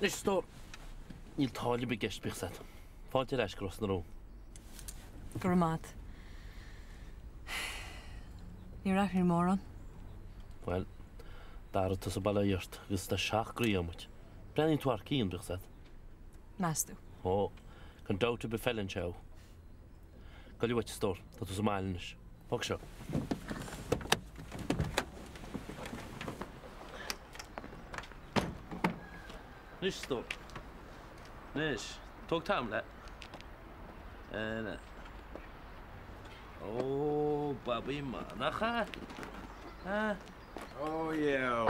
Nis sto níl táile be gist bich set. Fáilte leis gros na ró. Gur mad. Ní rachir mór an? Well, dar tas a balla jort, gus da seach gríomut. Brenn tuar cín bich set. Nastú. Ó, gan dauta be fellin seo. Gallu wat stor, dat was a mailnish. Fog seo. Nis stor. Nis, tog tam le. Oh, babi manacha. Oh, yeah.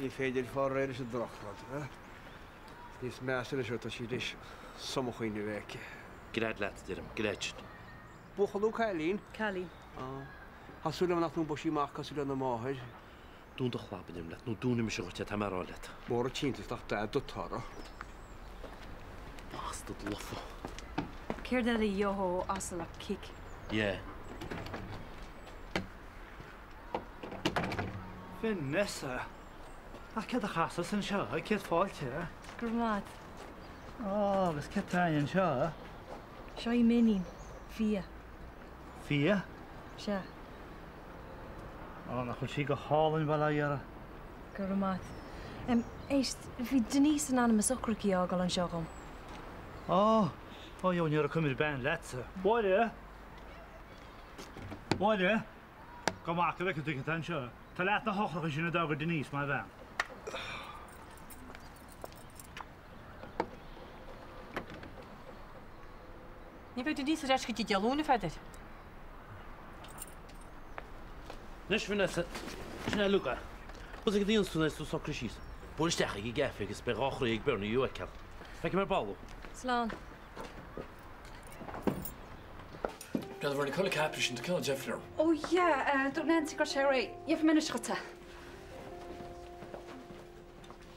Ní féidir fá réidir sa drochfad, Nís meastar is ta si dis somachhuioine bheice. Gráid leat dirm, gráid. Buchalú Cailín? Calí. Hasúla nach nú bosí mach cosú na máthir. Dún do chlapadim let, nú dúna mi seochte tamará let. Mór a tíntas da do tara. Bastad lofo. Céir de í joho asal a kick. Yeah. Vanessa. Ach, cad a chasas yn sio, cad fáilte. Gur mad. O, gus cad tain yn sio. Seo I minin. Fia. Fia? Se. O, na chwyl si go hálinn bala iara. Gur mad. Eist, fi Denise yn anam ysocraci agol an sio gom. O, yw'n iara cymryd ben letsa. Bwyle? Bwyle? Gomach y fe cyd yn sio. Ta let na hochrach sy'n y dawr Denise, mae fe. Ní bheith Denise a reis go dtí dealúna feidir. Nis Vanessa, sinna luca. Bus ag díon súna sú socr síos. Búlisteach ag I gefe agus be ráchra ag berna I uecal. Feice mar balú. Slán. Brother, we're in a couple of captions to kill Jeff there. Oh, yeah, don't Nancy got Sherry. You have a minute, Shota.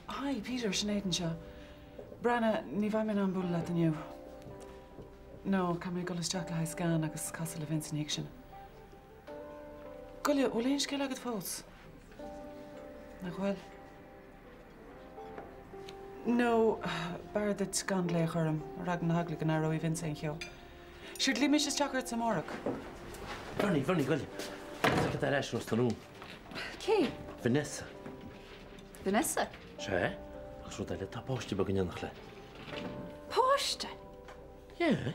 Hi, Peter, Sinead and Shaw. Brana, ní bhaid mé an búla le aniu. No, can mé golas teach le ha scan agus castle events in action. Golia, bhfuil éon scéil agad fós? Nach bhfuil? No, bar dat scan le chorm, rag na hagla gan arrow events in cheo. Siúd lí mis is teachart sa mórach. Fernie, Golia. Sag dat reis nos tanú. Kay. Vanessa. Vanessa? Se? Agus rúd eile tapáiste bag an le. Páiste? Yeah.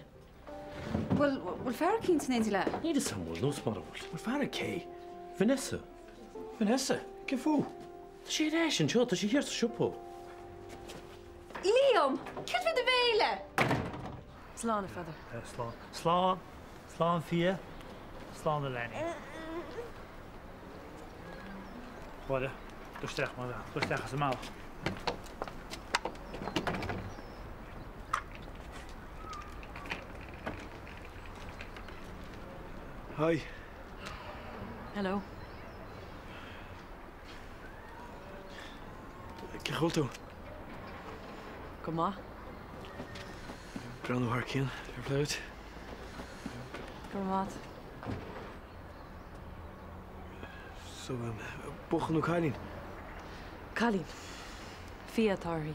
Well, fear cín san éintí le? Níd is samúil, nó smar bhil. Mar fear Kay? Vanessa. Vanessa? Cé fú? Tá sé reis an seo, tá sé hir sa siúpó. Liam! Cyd fi dy feile? Slán a feidir. Slán fia. Slán a Lenny. Bwyle, dwsteach ma fe. Dwsteach as y mal. Hi. Hello. Cé chul tú? Go ma. Brenn har cían, pléid. Gur mad. So, buchan Cailín? Calín. Fia tarthaí.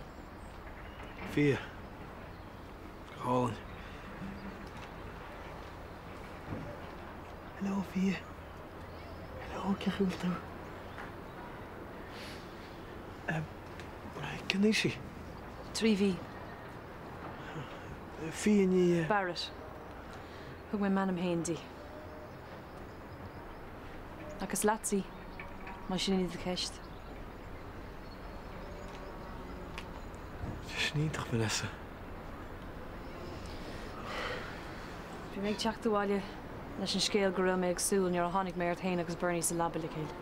Fia. Hálinn. Hello, Fia. Hello, cé chul tú? Can is she? 3V. Fia ní... Barrett. Thug mé manam héindí. Agus latsaí, má sin iad a ceist. Sníintach, Vanessa. Bhí méid teachtaháile leis an scéal go raibh mé ag súil nuair a tháinig mé ar tain agus Bernie sa labba le chéile.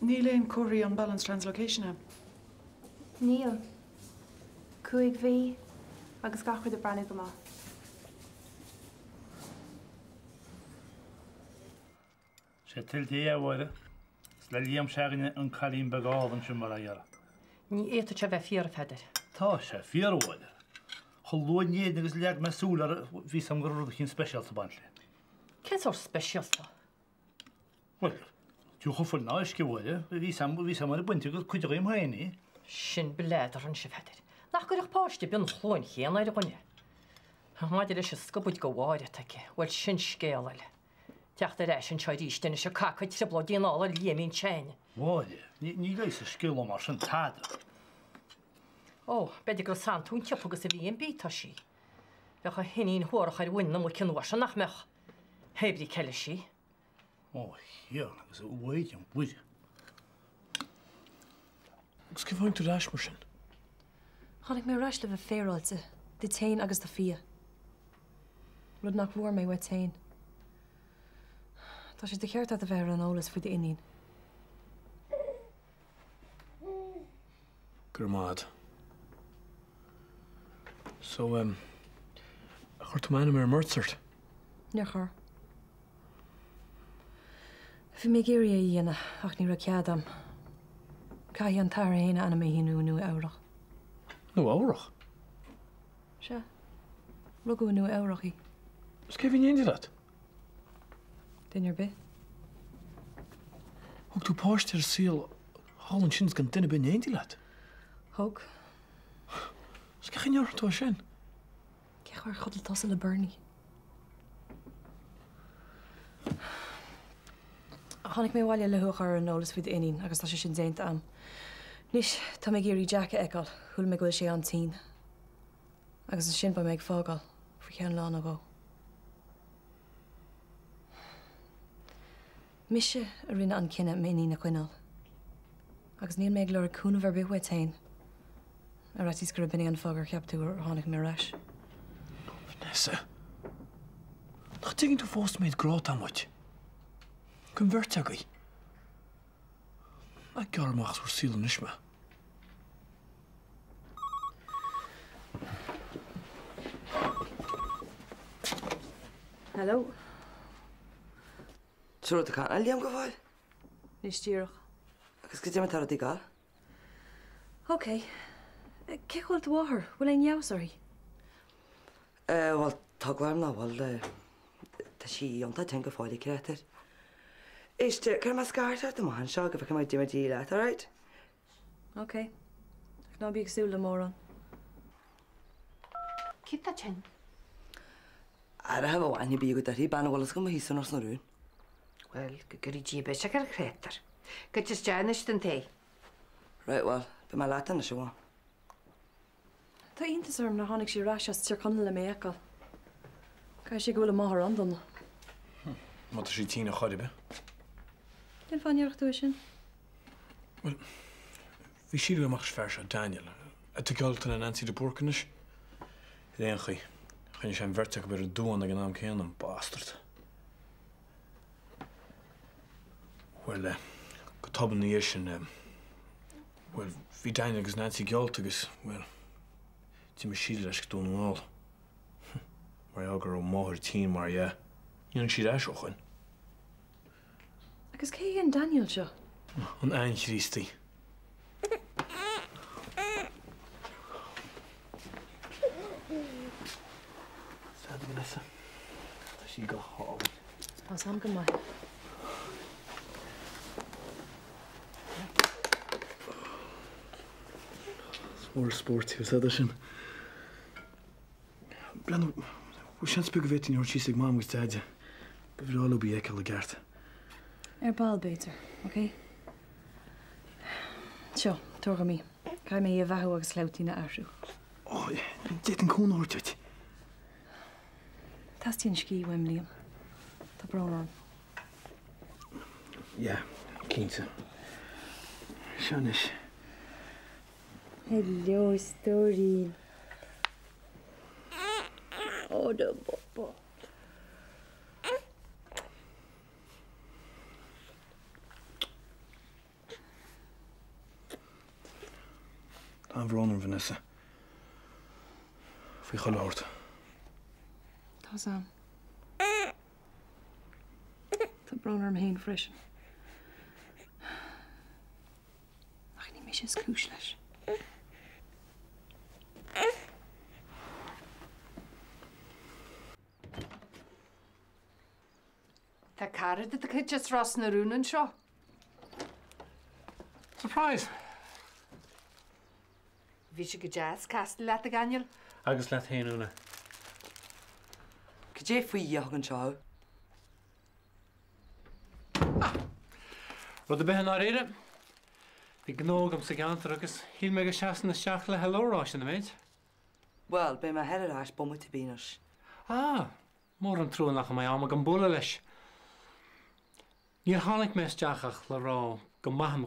Níl éon cuirí an balance translocation. Níl. Cúig bhí agus gachchuid a breanú go maith. Se tiltí bhile. Le líam seaganine an Cailín begáhan sin mar a dheara. Ní éta se bheith fiar a feidir. Tá sé fiarhile. Cholóinéad agus leag me súlar ví sam go rud chin special sa bantle. Cé or specialta? Well, tú chofol ná is bhile, bhí sam mar buinte go chuide im haí. Sin beléidir an si feidir. Nach goach páiste bin chlóin chéan éidir gonne. Máidir is scobuid go bháide take, bhfuil sin scéalaile. Teachta éis sin teidíiste se cacaid tribla díanála líamín tein. Bháide, ní leis a scéal mar sin táda. Ó, beidir go santún cepagus a bhíon bítá sí. Bhecha hinín thuach ar bhuiine mu cinhha se nach meach. Hebrí ceile sí. Ó, hiar agus bhhaid an buide. Agus go bhain tú leis mar sin? Tháinig mé reis le bheith féráilte, de tain agus tá fia. Rud nach bhuair mé bheith tain. Tá sé de cheart a bheith an ólas faoi de inín. Gur mád. So, chuirt mena mar murtsart. Níor chur. Bhí mé géirí a dhéana ach ní ra ceadam. Caithí an tar héine anna mé hinú nu éireach. No áireach? Se. Rugú nu éireachí. Is cé bhí éon dat? Dinnear be? Thug tú páiste ar síl hálann sin gan duine bin éon dat? Thug. Is ce chinear tú sin? Ceach ar chudal tosa le Bernie. Tháinig mé bhhaile lethúach ar an ólas faoi de inín agus tá sé sin déanta am. Nis tá mé géirí Jack eáil thula mé goil sé an tí. Agus an sin ba méid fágáil fa chean lá agó. Mise a rinne an cinenne mé ní na cuineál. Agus níl méid leir cúna bhar bihha tain. A ratís gur binine an fágar cheapú ar tháinig mé reis. Vanessa. Nach tuiginn tú fóst méid grát amhaid. Convert agaí. A garmach o'r síl yn isma. Hello. Trwy'r dy can, aliam gyfoel? Nis dyrach. Agus gyda mae'n tarad i gael? OK. Cechol dwahar, wyl ein iaw, sorry. Wel, taglarm na, wel, da si ond a ten gyfoel i creadur. Eiste, cael mas gart ar dy man sio gyda cymryd dim a di let, all right? OK. Ac na big sŵl y moron. Cyda chen? Ar a hefo wan i bi gyda rhi ban o walas gym hys yn ors na rhywun. Wel, gyda ddibau sy'n cael creadur. Gyda jan ysdyn te. Right, wel, be mae latan ysio wan. Tá intas arm na hánig sí ráis as tír conla le mé eáil. Cai sé gohfuil máthar an donna. Má tá sí tí a choide be? Den fannearach tú sin? Wel, bhí siad amach fear se Daniel. A tu geolta na Nancy de Borcanis. Réon chuí. Chine sé an bhirteach bar a dúan ag an am céan an bastard. Wel, go taban na sin, wel, bhí Daniel agus Nancy geolta agus, wel, tí me siad leis go dún bháil. Mar agur ó máthir tí mar é. Níon siad eis ó chuin. Agus cé an Daniel seo? An ein chrístí. Sad Vanessa. Tá sí go háil. Pas am go mai. Mór sport, sad sin. Brenn, bhfuil sin spug bhéit in tí ag mám gus teide. Ba bhí ála bí écail a gceart. Ball beter, OK? Seo, tóga mí. Cai mé a bheithú agus leútína arsú. Ó, déit an cún áirteid. Tas tín scí weim líam. Tá brán an. Ja, cínta. Sean is. Hello, story. Oh, the bobo. Tá bhrónar Vanessa. Fí choláirt. Tá sam. Tá brán am héin freisin. Ach, ní mé sé cúis leis. Tá carad a chuid ras na rúnan seo. Surprise! Bhí si go jazz cast le a ganil. Agus le héanúna. Go dé faoi dheach an seo. Rud a bheith ná réire, bhí gnógam sa gantar agus hí me go seasan na seach le helórás in na méid. Well, be me head ás bommu te bínas. Mór an trúin nach mé am an bula leis. Níor tháinig mes deachach le rá go maitham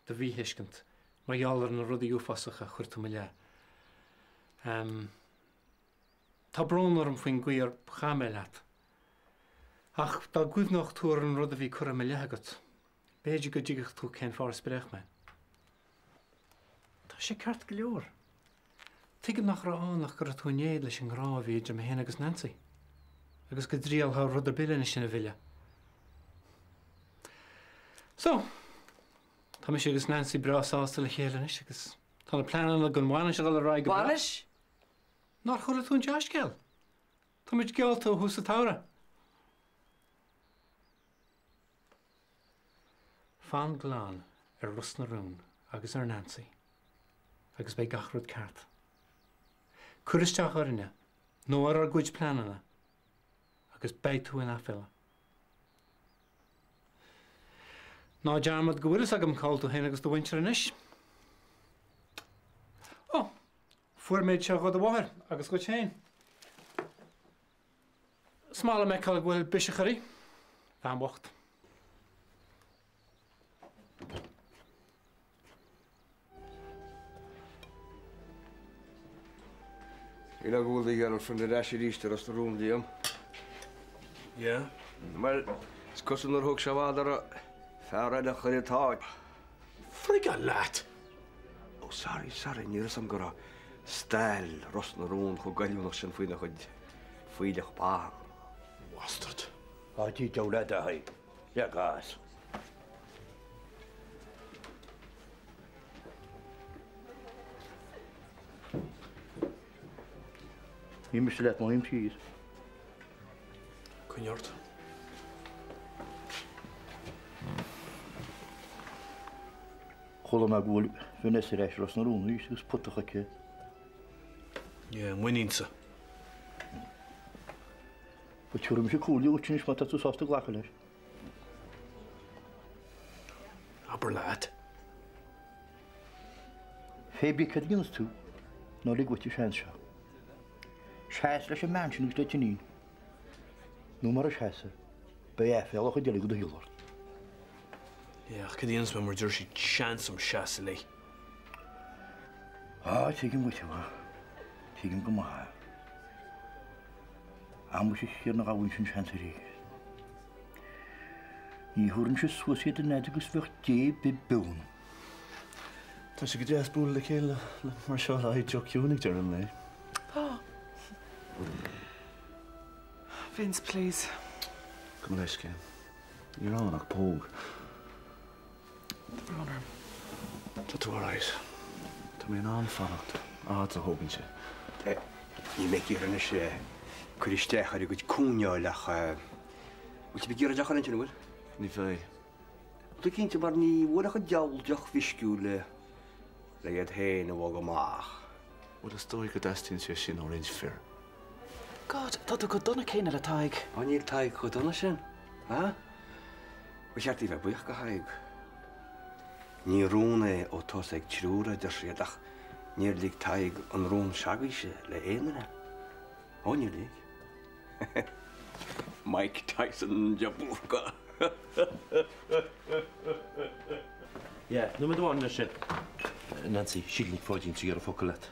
de bhí hiiscint, mar geallar na rudí ufasacha chuirta le. Tá brónar am faoin gcuir chaime leat. Ach dá gúbnach túair an rud a bhí cura me leagat. Béidir go ddígach tú cén fár sprech me. Tá sé ceart go leor. Tuigim nach ránach gur a túnéad leis an grábhí de me héana agus Nancy. Agus go dríal ha rud a bilin sinna bhile. So, tá mis agus Nancy brasásta le chéile is agus tá na planan le gon bhaine se le rá go Bhanis? Ná chur a tún deasceil. Tá muid gealta ó hús a tára. Fan glán ar rus na rún agus ar Nancy, agus bei gachrúd ceart. Curisteach orine, nó ar gúid planana, agus bei tú in afila. Ná dearmad go bhfuilis agam cáiltú héin agus do winter inis. Fuair méid seo go do bhair agus go chéin. Smála me cael bhfuil bisecharí, bhean bocht. Ila gúil í geall fan na reisi ríiste as na rún díam. Yeah. Mar scosan ar thug se bhádar a fearraid a chuir táid. Friga lát! Sorry, níor sam gur a stáil ros na rún chu gaiúnach sin faoine chuid faoideach bá. Wastard. Tí deile a haid. Ja gas. Ní me se leit máim tíos. Cúneart. Chola me bhfuil Vanessa reis ras na rún ís gus putacha ce. Muinínsa. Ba tuaim se cúlí útinis má tú sásta ghlacha leis. Aber lát. Fébi cad gins tú, ná le gwaiti sean seo. Seas leis an mansin gus leite nín. Nó mar a seasa, be éfeal a chu deala go do hiúlart. Cad me mar dúir sí seansam seasa lei. Tuigim go teá, tuigim go maithe. Am sé siar na gáhain sin seansa régus. Ní thuann se suasí den neid agus bheith dé be bún. Tá sé go dé búil le chéile mar seo a joúnig dear an lei. Vince, please. Come leis cé. Níor annach póg. Brother. Tá tú áráis. Tá mé an anfannacht a thugann sé. Ní mé í rinne sé chuiristeach ar go cúneáileach bhil be gíar deach an bhfuil? Ní bheith. Tá cinnte mar ní bhfuach a dealdeach fisciú le iad héin a bhá go máach. Bhfuil is dóigh go destíonn sé sin ó réins fear. God, tá tú go donna céine le taig. Níl taig chu donna sin, ha? Bhil seartí bheith buich go haig. Ní rúna ó tos ag trúra de siadach níor líg taig an rún seagaise le éanaine. Níor líg. Mike Tyson Jaburka. Nu med bháinne sin. Nancy, sílnig fáidín si ar a focail leat.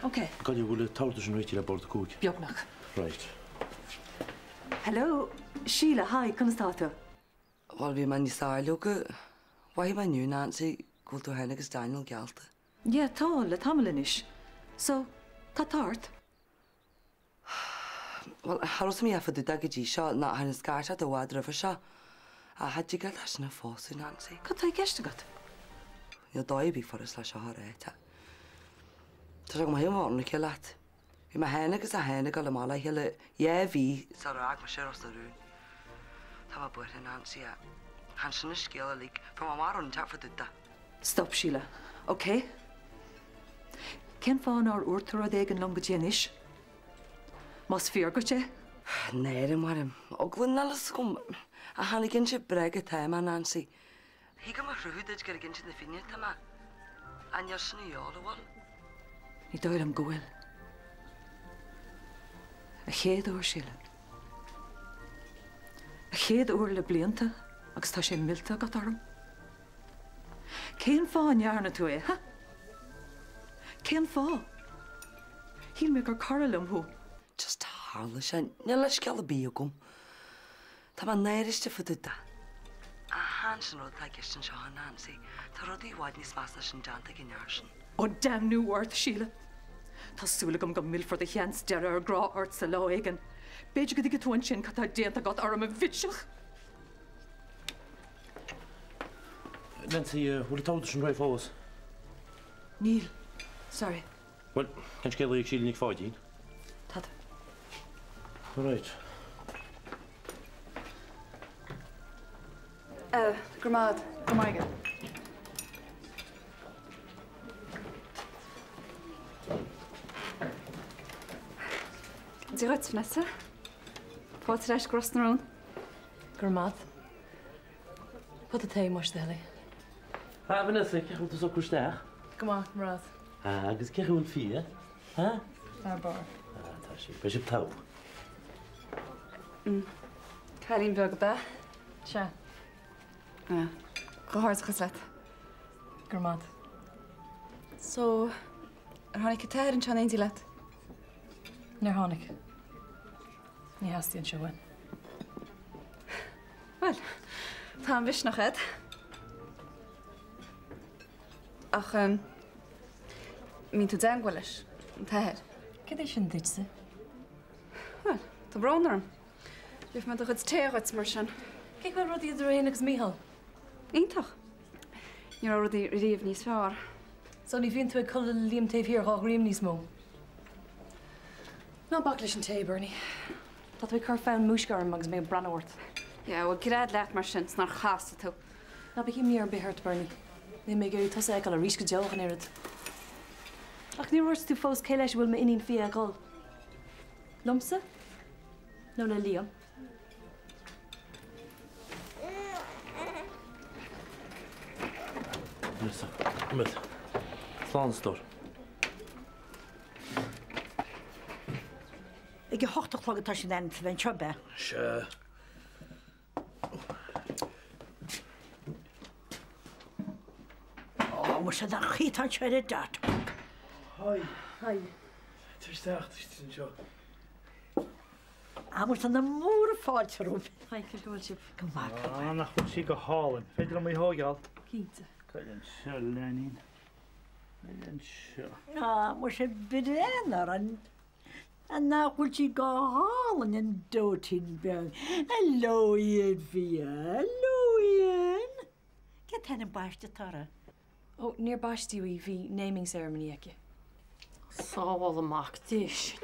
OK. Gaile bhfuil táirta sin réiti le bord cúig. Beagnach. Right. Hello, Sheila, hi, constata. Wel, fi ma'n nisáilio go... Wai ma'n niw, Nancy, gwyl tú hen agus Daniel gealta. Yeah, tá, le tamalinis. So, tá tart? Wel, haros mi efo dy dag i di sio, na ha'n sgarta dy wadr efo sio. A had i gael asna ffosw, Nancy. Ca tá gestagad? Ia doi bi ffordd sla sio hore, ta. Ta sag ma hyn fawr yn y cilat. Fi ma hen agus a hen ag al ymala hyle, ie fi, sa rag ma siar os da rhywun. Tá buir in Nancy a han sin scéal lig from a mar an tafa dúta. Stop, Sheila, okay? Ken fáin ar úrtar a dégan long génis? Mas fear go sé? Néir marim. Og glyn alles gom. A han gin se brege time an Nancy. Hi go mar rúdid gur gin se na finne tama. An jar snu wal. Ní dóir am gohfuil. A chéad úr, Sheila. A chéad úr le blianta agus tá sé milta gat arm. Cén fá nearna tú é, ha? Cén fá? Híl me gur carlam hú. Just harla sin. Ní leis ceall a bí gom. Tá man néiriste fa dúta. A han sin rud tá gistin seo an Nancy. Tá rudí bhaid níos más leis an janta gin sin. O damn new worth, Sheila. Tásúla gom go milford a cheans dear ar grá ort sa lá éigen. Beidir go dtí túin sin catá déanta gat arm a vitseach. Nancy, bhfuil táid sin raibh fós? Níl, sorry. Well, can scéal ag síl nig fáidín? Tá. Right. Gramad, go maige. Dí ruit Vanessa? Fáid reis gros na rún? Gurmad. Put a té mar steli. Vanessa, ceachúnta so cúisteach? Gumá, mrád. Agus ceachún fi, ha? Ar bar. Tá sí, be sib tá. Cailín bheag be? Se. Gohairzachas leit. Gurmad. So, tháinig go teir an sean aontí leit? Nar tháinig. Ní hastíonn seo bhain. Well, tá an bhis nach ed. Ach, mín tú dean ghill leis, an tair. Cad é sin duitsa? Well, tá brónarm. Bhíh me do chud téghait mar sin. Cé bhfuil rudí idir réon agus míhall? Ítach. Ní rudí riomh níos fearr. So ní bhíonn tú ag chula líam taobh hir á riam níos mó. Ná bach leis an té, Bernie. Tá tú chu fáin músgarm agus mé an branhairt. Ja, bhfuil grád leat mar sin snar chaasta tú. Na bhí mí ar bethart, Bernie. Ní mé gurí tosa ag a rís go deochan éad. Ach ní ruirt tú fós cé leis bhfuil me inín fi a gáil. Lumsa? nó le líam. Nesa, med. Slán stór. Ige hochtachlog tá sin den bhain trobe. Se. Mu se dar chítá seir dat. Hai. Hai. Tuisteach sin seo. A mu an na mór fáilterú. Hai gohfuil sib. Nach chun si go hálan. Féidir am mé hágeall? Cínta. Cailíonn seo lenín. Cailíonn seo. Ná mu sé bidénar an nachhfuil si go hálan an dótín beag. Hello, Ian Fia. Hello, Ian. Get hen an baiste tara. Oh, níor baistíí bhí naming ceremony aici. Sáháil amach dis.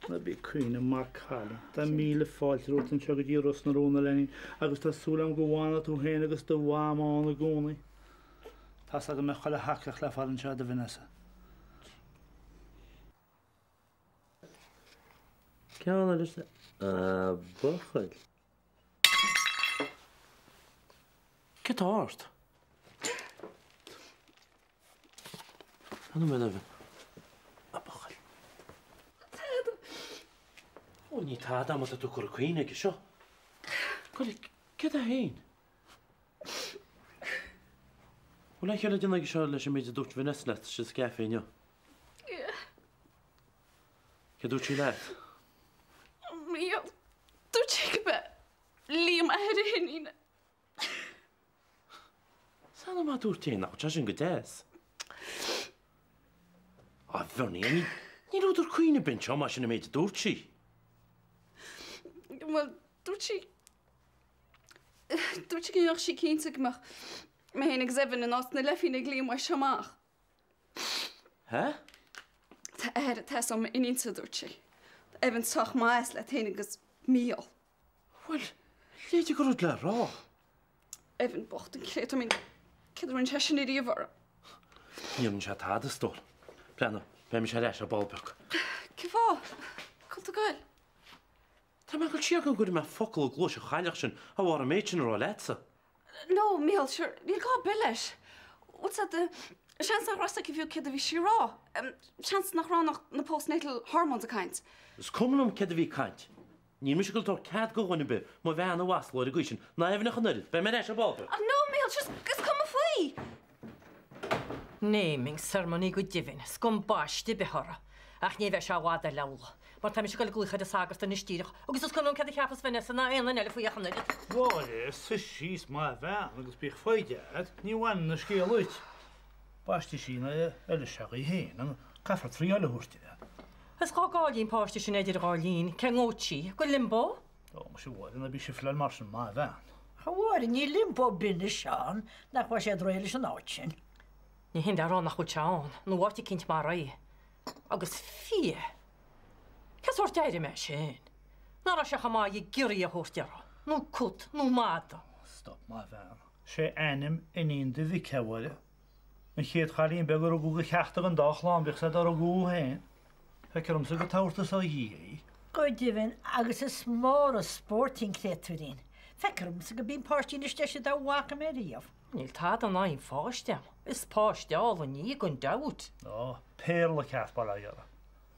Na bí cuioine mar chala. Tá míle fáilteút an seo go dtí ros na róna lenin, agus tásúlam go bhána tú héana agus do bhámán na gcónaí. Tás a go me choile haceach le fáil an seo de Vanessa. Ceanna leis buchail. Get áirt? Anna me lefin. A buchail. O, ní tá am tú chuir cuoine ag seo. Coile, get a hain? Bhfuil cheile duna ag seo leis méid a dúirt Vanessa leat si scaféine. Ce dúirt sí leat? Míl, dúirt sé be líam a head hinine. Sanna má dúirt téanach, tá sin go déas. A bhirní, ní rúidir cuoine bin seo má sin méid a dúirt sí. Wel, dúirt sí gynnoch sí cínta gymach me hénig zefyn yn os na lefin ag líam wa siamach. He? Ta tes am inínta dúirt sí. Evan soch maes le hénig gus míl. Well, Léidir go rud le rá. Evan bocht an cléit mín ceidir an teisi í díomhhar. Níl se tád a stór. Brenna, be me se leis a balbeach. Cefá, chun gail? Tá me go tíag an gúir me focail glóis a chaileach sin a bhhar a méidsin rá leitsa. No, Míl, sure, níl gá bilis. What's that the chance nach rasta if you kid of she raw? Chance nach rá nach na postnatal hormones a kind. Is cumnum ced a bhí caiint. Ní mu go tar cad go gona be, má bhean a wasla a gúisin, na efna chunurid, be me leis a balbeach. No, Míl, just come a fui. Naming ceremony go divin, scum báiste behara. Ach ní bheith se bhád a leula. Mar tá se go glucha a sagas an istíach, agus is chunm cad a cheafas Vanessa na éana eile faoi achanid. Bháir sa síos má bhean agus bíoh foiidead, ní bhain na scéalúid. Báiste sína eile seaí héin an caafar trí eile thuirtíide. Is gá gáilín páiste sin éidir gáilín, ce ngótí, go limbo? Ó, mu sé bháid na bí sé fleil mar sin má bhean. Chháir ní limbo binne seán nach bha sé réile an áit sin. Ní hin ará nach chu teán, nó bhhairtí cinint mar raí. Agus fi. Cas o'r deir me sin? Nara se chama I giri a hwrtiara. Nw cwt, nw mada. Stop, má bhean. Sé enim in un dy fi cewaile. Yn chéad chalín begur o gúga cheachtag an dach lán bych sad ar o gú hen. Fecrum sa go tawrtas a dhi. Go divin agus is mór a sporting cléturín. Fecrum sa go bín pástín iste da wach am eriaf. Níl tad an aim fástem. Is páste al a ní gon dawt. No, perla ceath bara iara.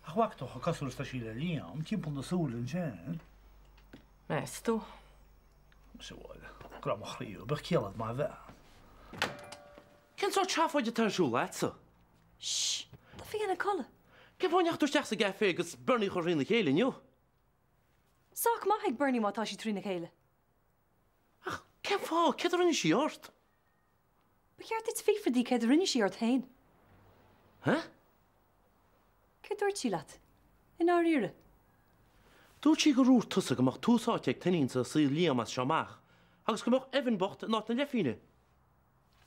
Ach wachtoch a cosúr sta síle líam, timpul na súlin sin. Mes tú? Se bháil, gram a chríú, bych céalad má bhean. Cén sort trafáide tar siú leitsa? Shh, da fi anna colla. Ge bhainach dúisteach sa gafe agus burnaí chu rina chéile, niu? Sach má ag burnaí má tá sí trína chéile. Ach, ce fá, ceidir rinne sí ort? Begeart it's fi dí ceidir rinne sí ort hain. Huh? Ce dúirt sí leat? In áíire? Dúirt sí go rúr tusa gomach túsáte ag tanín sa sí líamas seamach, agus gomach Evan bocht nát na lefíne.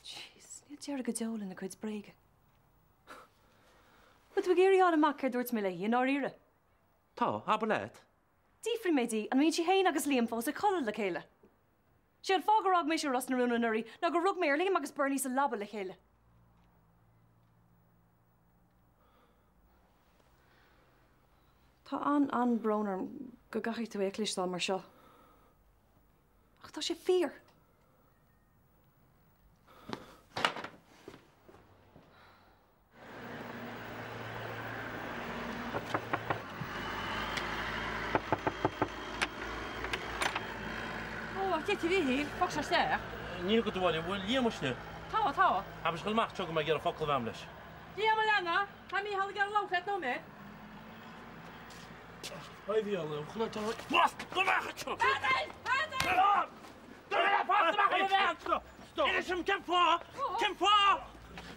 Jeez, ní dear go deol in a chuid breige. But we géirí á amach ce dúirt mé le in áíire? Tá, aber leid. Dífri médí an mín si héin agus líam fós a chola le chéile. Si an fágur ag mé sé ras na rúna nuirí, ná go rug mé ar líam agus burní sa labba le chéile. Tá an bronar go gachaí tú éclistáil mar seo. Ach tá sé fír. Dit fi hi, fog sa steg. Ní go dúine bhfuil líamasne. Táwa, táwa. Habis go mach tugam a gur a focail bham leis. Díam lena, ha mi hal gar lauchet no me. Ai bhí alú, chuna tá... Bast! Go mach tú! Hadal! Go mach! Bast! Mach a bhean! Stop! Idir sem cem fá! Cem fá!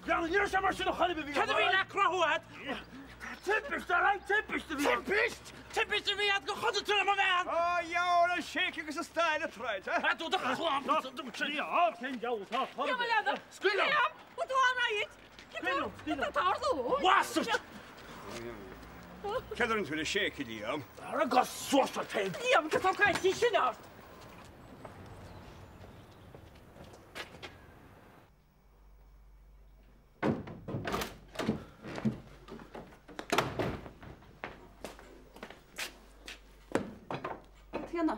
Gan níor sem mar sin o chaile bhí. Cad a bhí le crohuad! Timpist ar ein timpist a bhí. Timpist? Timpist a bhí ad go chod a tú am a bhean! O, iawn, y shake agus y stael y troed, eh? A dod a chlam! Ja, ken jawl, ta. Díam lena. Sgwylio! Díam! Wat doe aan rijdt? Sgwylio! Dat daar zo. Wasst! Cedr yn twyd y shake i diam. Ar a gos sos a teim! Díam, que fan cael ti sin ar. Tiana.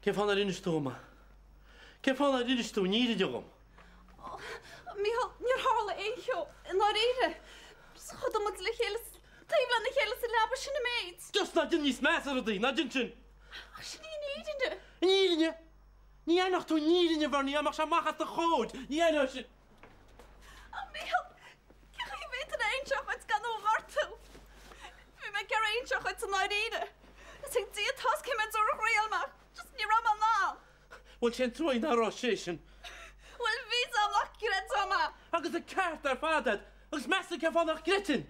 Ke fan ar innistú ma? Ke fan ar innistú níri djogum? Míl, níor hála éo in áíire. Chod am le chéile taobh na chéile sa leaba sinna méid. Just na din níos meas ar a dí, na din sin. Ach sin níidirne. Nírinne? Ní einach tú nírinne bhar ní amach se machas a chód. Ní einach sin. Míl, cecha I bhéit an einseach chuid gan ó bhartú. Bhí me cear einseach chuid san áíire. Is ag dí tas céime dúach réalmach. Just ní ram an ná. Bhil sin trúin ará sé sin. Well, vís amach gret sama. Agus a ceart ar fadad, agus measa ce fánach gritin.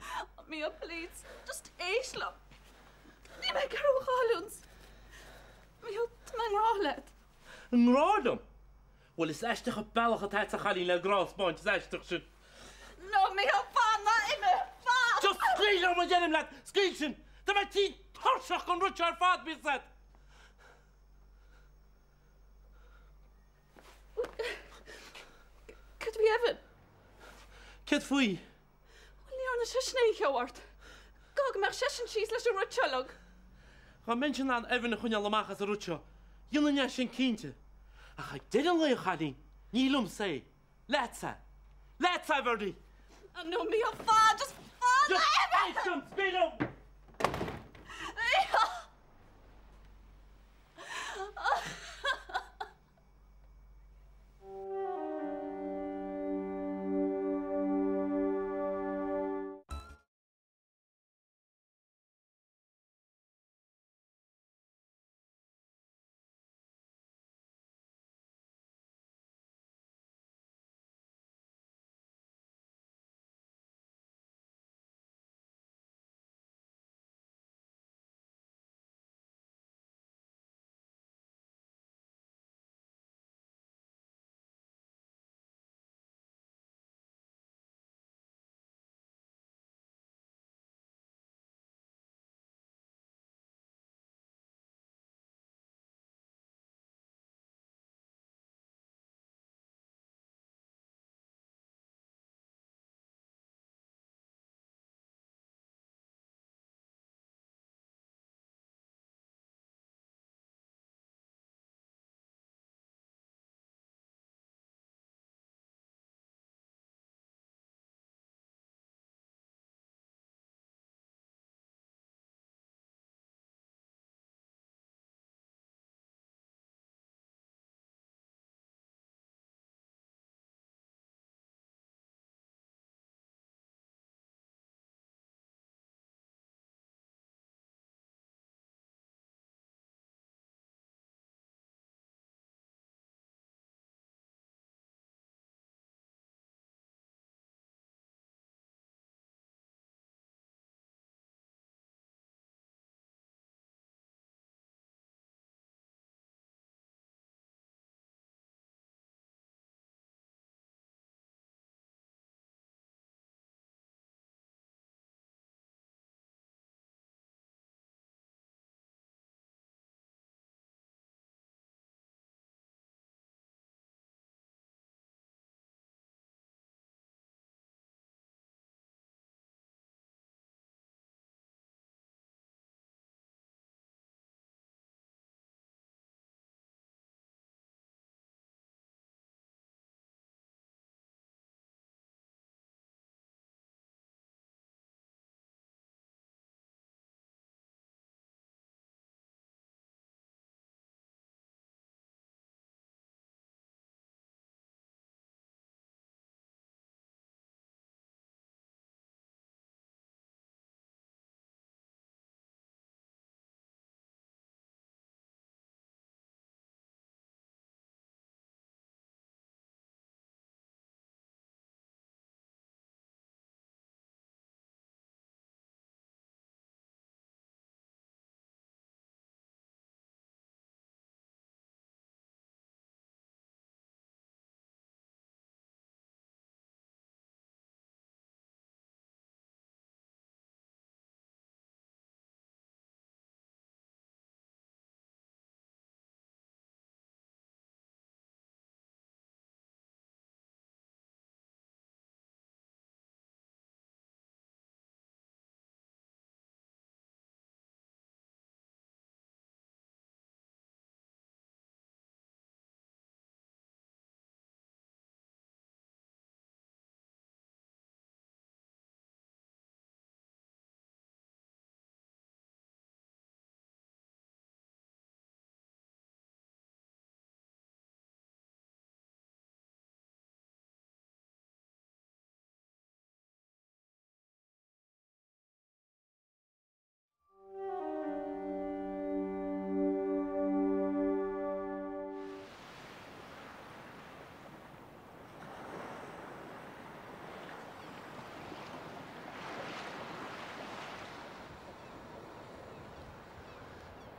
Míl, please, just éislam. Ní me cear ó cháúns. Míl, tá me ngrálet. Nrádum? Wel, is eisteach a bellach a taid a chalín le grásbáint, is eisteach sin. No, Míl, fá na ime, fá! Just scríl ar ma dhéanam leat, scríl sin! Tá mai tí Harsach an rúte ar fad bí said. Cad bhí Evan? Cad faoi? Well, ní ar na sisné cheabhart. Gag meach sesin síos leis an rúteach. Ga mensen aan Evan na chuine lemachchas a rúte. Dionne sin cínte. A cha déan le chadín, ní lum sé. Letsa bhardí. No, mí a fad, just fad Evan! Just some speed up!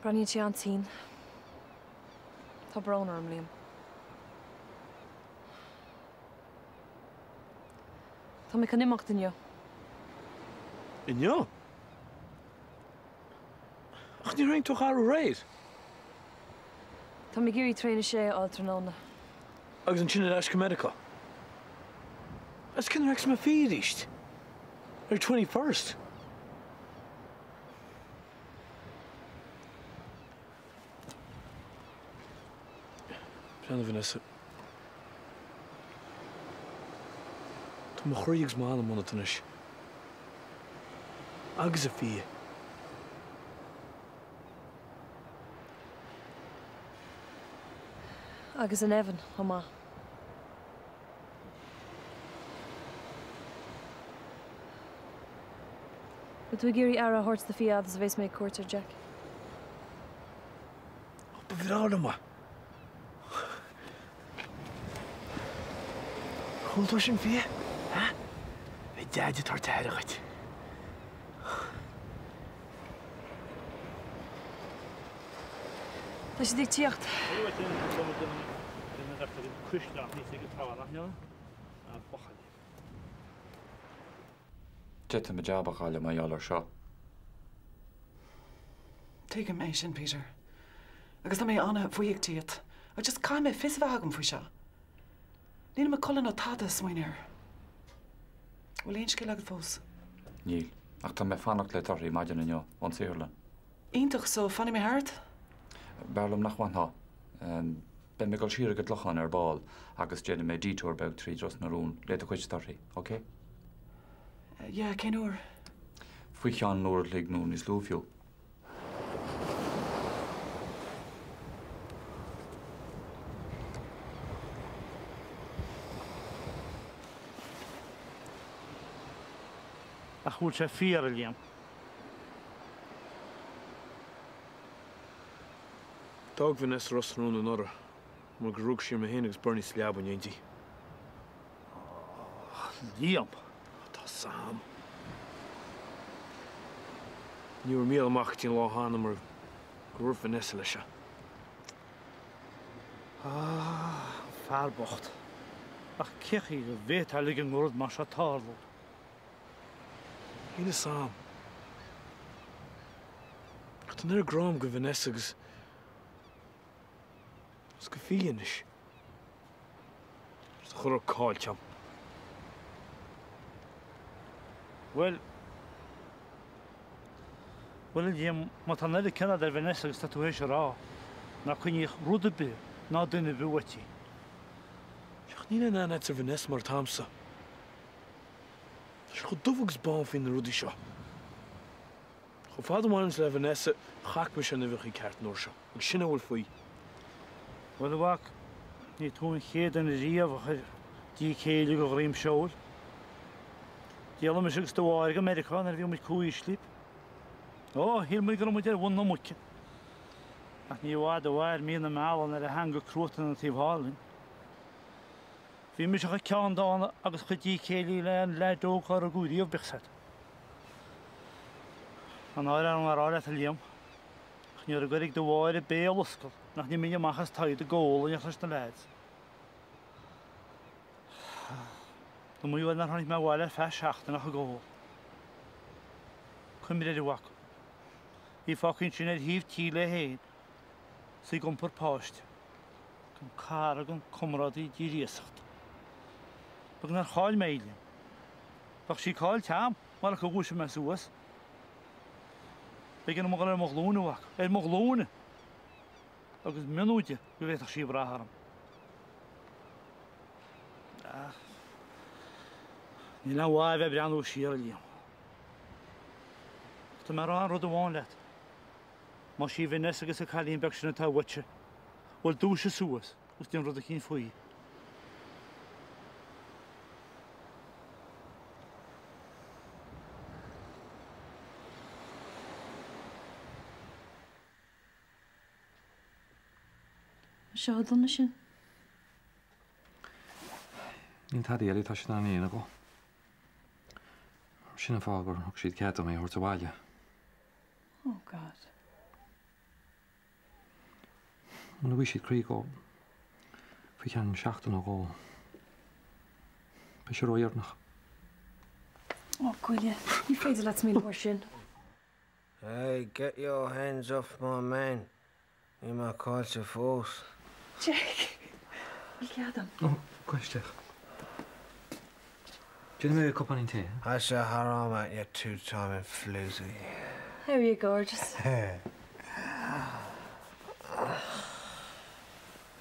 Brenn sé an tí. Tá brn am líam. Tá mé can imimecht inneo. Inneo? Can you ring to Haru Raid? Tá mé géirí tréine sé altranóna. Agus an sinna eisce medical. As cin rex ma fídist. 21st. Brianna Vanessa. Tá mo chríogs mála mna tanis. Agus a fí. Agus an Evan, Hama. But we géirí ara horts the fiad as bheits mé cuairtear Jack. Ba bhráda ma. Chultó sin fí? Ha? Bhí deide tar teirechait. Tá sé dig tíocht. Jetta me jabach alle ma jaller seo. Tuige mé sin, Peter. Agus tá mé anna bhuiig tíad. A just cai mé fis bhagam faoi seo. Níl me colin ó tada smaoineir. Bhfuil éon scil agad fós. Níl, ach tá me fannacht le tarí maidian inniu, an siúrla. Ítach so fanna mé hart? Berlam nach wan ha. Ben me gal siar agad lochan ar ball, agus déna mé detour beg trí dros na rún, leid a chuid tarí, ok? Ja, cén úr. Fui chean nóir lig nún is lúfiú. A chúil sé fiar a líam. Dag Vanessa Rosrún an orra. Mar grúg siar me héanagus burní sleab an éintí. Líam. Tá sam. Níor míl amach tín láhanna mar grúr Vanessa lei se. Fearbocht. Ach cechi go bhéit a ligin ngúrad mar se tárlú. Hína sam. Tá nuair grám go Vanessa agus go fíanis. Chur cáilteam. Well, díam má tá neidir cinna ar Vanessa agus tatuéis rá, na chuine rúda bu ná duine bhuatí. Seach nína ná net ar Vanessa mar tamsa. Tá go dúfagus bán fin na rúdaí seo. Cho fád máins le Vanessa chac me sin na bhíochaí ceart nóir seo, agus sinna bhfuil faoi. Well bhac, ní tún chéad an riamh dí chéile go réim seoil. Díala me sigus do bháir go Americán ar bhío muid cúi slíp. Ó, híl muid go muid ar bhain na muice. Ach ní bhád a bháir mí na málan ar a hanga cruútan na tíbhálinn. Bhí me se cean dána agus chu dí chéile le dóchar a gúíomh bichsad. An áir an aráile a líam. Níor a gorig do bháir a bé luscail, nach ní mí amachchas taid a ggóla a chus na leid. Do mú na tháinig me bháile fe seachta nach a ggóil. Chun mí idir bhac. Í fácinn sin ar híomh tí le héin, sa gompar páiste, gon cara gon cumrádaí dí riasacht. Bag nar cháil méilin. Bag sí cáil team, mar a chugúise me suas. Begin mo gan moglúna wach. Moglúna. Agus minúte go bhéach sí bratharm. Ní le bháid bheith breanú siar a líam. Tá mar an rud a bháin leat. Má sí Vanessa agus a chalíon beg sin atá bhaite. Bhfuil dúise suas, gus díon rud a cín faoi. Seo donna sin? Níl tadí eile tá sin aíana go. Sinna fágur thug siad cead mé thuirt a bhaile. Oh, God. Muna bhí siad crí go fao cean seachtain ó gá. Ba sé roiarnach. Oh, Gwylia, ní féidir leat mí mar sin. Hey, get your hands off my man. You might call your force. Jack, you get him. Oh, question. Do you know a cup on tea? I shall haram at you two-timing floozy. How are you, gorgeous?